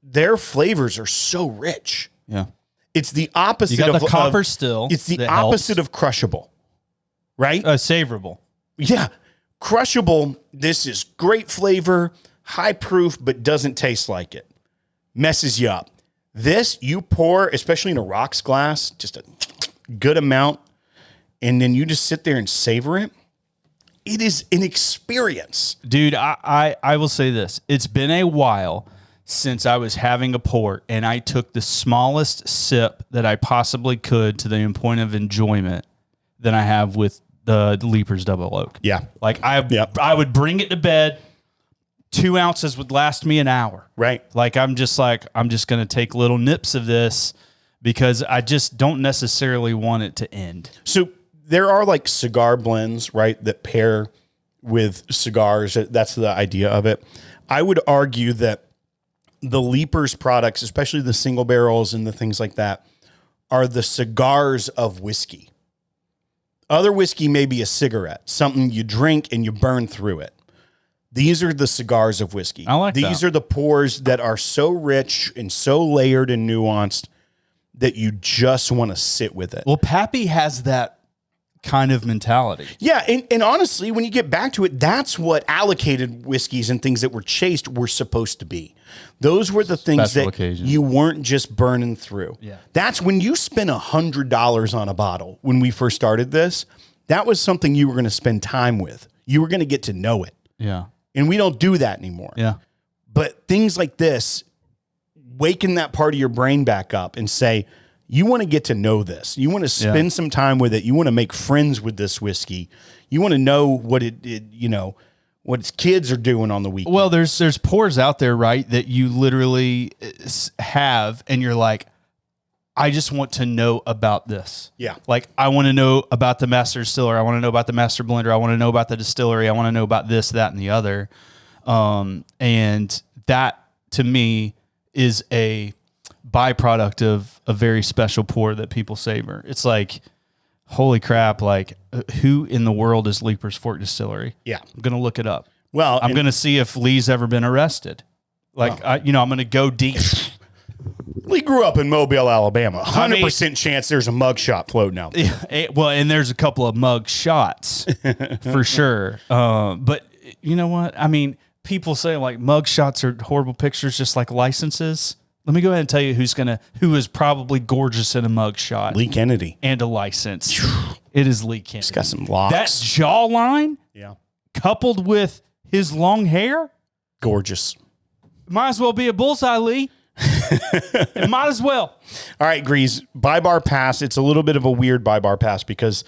Their flavors are so rich. Yeah. It's the opposite you got the copper still. It's the opposite of crushable, right? Savorable. Yeah. Crushable, this is great flavor, high proof, but doesn't taste like it. Messes you up. This, you pour, especially in a rocks glass, just a good amount, and then you just sit there and savor it. It is an experience. Dude, I will say this. It's been a while since I was having a port, and I took the smallest sip that I possibly could to the point of enjoyment than I have with the Leapers Double Oak. Yeah. Like I would bring it to bed. 2 ounces would last me an hour. Right. I'm just going to take little nips of this because I just don't necessarily want it to end. So there are like cigar blends, right, that pair with cigars. That's the idea of it. I would argue that the Leapers products, especially the single barrels and the things like that, are the cigars of whiskey. Other whiskey may be a cigarette, something you drink and you burn through it. These are the cigars of whiskey. I like These that. are the pours that are so rich and so layered and nuanced that you just want to sit with it. Well, Pappy has that kind of mentality. Yeah, and honestly, when you get back to it, that's what allocated whiskeys and things that were chased were supposed to be. Those were the things Special that occasion. you weren't just burning through. Yeah. That's when you spent $100 on a bottle when we first started this. That was something you were going to spend time with. You were going to get to know it. Yeah. And we don't do that anymore. Yeah. But things like this, waken that part of your brain back up and say, you want to get to know this. You want to spend some time with it. You want to make friends with this whiskey. You want to know what what its kids are doing on the weekend. Well, there's pours out there, right, that you literally have, and you're like, I just want to know about this. Yeah. Like, I want to know about the master distiller. I want to know about the master blender. I want to know about the distillery. I want to know about this, that, and the other. And that, to me, is a byproduct of a very special pour that people savor. It's like, holy crap, like, who in the world is Leapers Fork Distillery? Yeah. I'm going to look it up. Well, I'm going to see if Lee's ever been arrested. Like, I'm going to go deep. Lee grew up in Mobile, Alabama. 100% chance there's a mug shot floating out there. Well, and there's a couple of mug shots for sure. But you know what? I mean, people say like mug shots are horrible pictures, just like licenses. Let me go ahead and tell you who is probably gorgeous in a mug shot. Lee Kennedy. And a license. It is Lee Kennedy. He's got some locks. That jawline, coupled with his long hair, gorgeous. Might as well be a bullseye, Lee. It might as well. All right, Greeze, buy bar pass. It's a little bit of a weird buy bar pass because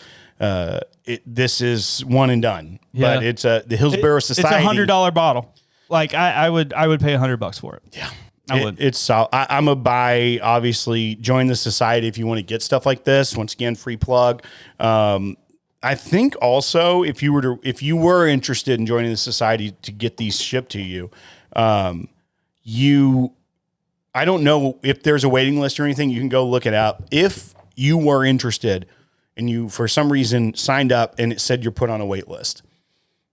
this is one and done. Yeah. But it's the Hillsborough Society. It's $100 bottle. Like I would pay $100 for it. Yeah. I would. It's solid. I'm a buy. Obviously, join the society if you want to get stuff like this. Once again, free plug. I think also if you were interested in joining the society to get these shipped to you, I don't know if there's a waiting list or anything. You can go look it up. If you were interested and you, for some reason, signed up and it said you're put on a wait list,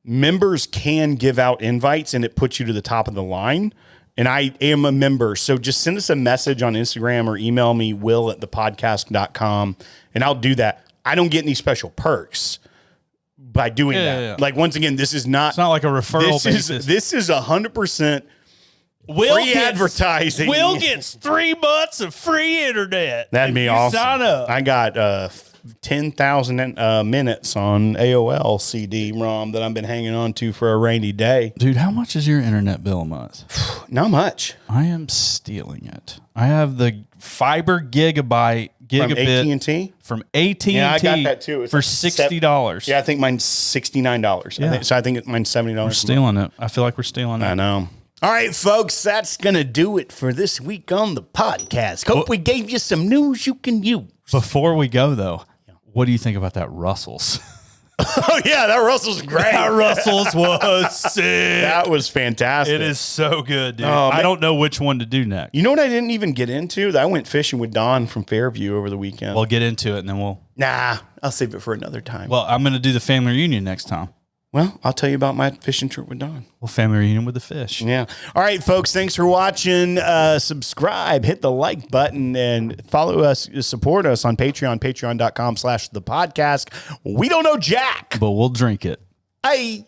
members can give out invites and it puts you to the top of the line. And I am a member. So just send us a message on Instagram or email me, will@thepodcast.com, and I'll do that. I don't get any special perks by doing that. Yeah. Like, once again, this is not. It's not like a referral basis. This is 100% free advertising. Will gets 3 months of free internet. That'd be awesome. Sign up. I got 10,000 minutes on AOL CD-ROM that I've been hanging on to for a rainy day. Dude, how much is your internet bill a month? Not much. I am stealing it. I have the fiber gigabit From AT&T? from AT&T. Yeah, I got that too. It's for like $60. Yeah, I think mine's $69. Yeah. So I think mine's $70. We're stealing it. I feel like we're stealing it. I know. All right, folks, that's going to do it for this week on the podcast. Hope we gave you some news you can use. Before we go, though, what do you think about that Russell's? Oh, yeah, that Russell's great. That Russell's was sick. That was fantastic. It is so good, dude. Oh, I don't know which one to do next. You know what I didn't even get into? I went fishing with Don from Fairview over the weekend. We'll get into it, and then we'll... Nah, I'll save it for another time. Well, I'm going to do the family reunion next time. Well, I'll tell you about my fishing trip with Don. Well, family reunion with the fish. Yeah. All right, folks. Thanks for watching. Subscribe, hit the like button, and follow us, support us on Patreon, patreon.com/thepodcast. We don't know Jack. But we'll drink it. Hey.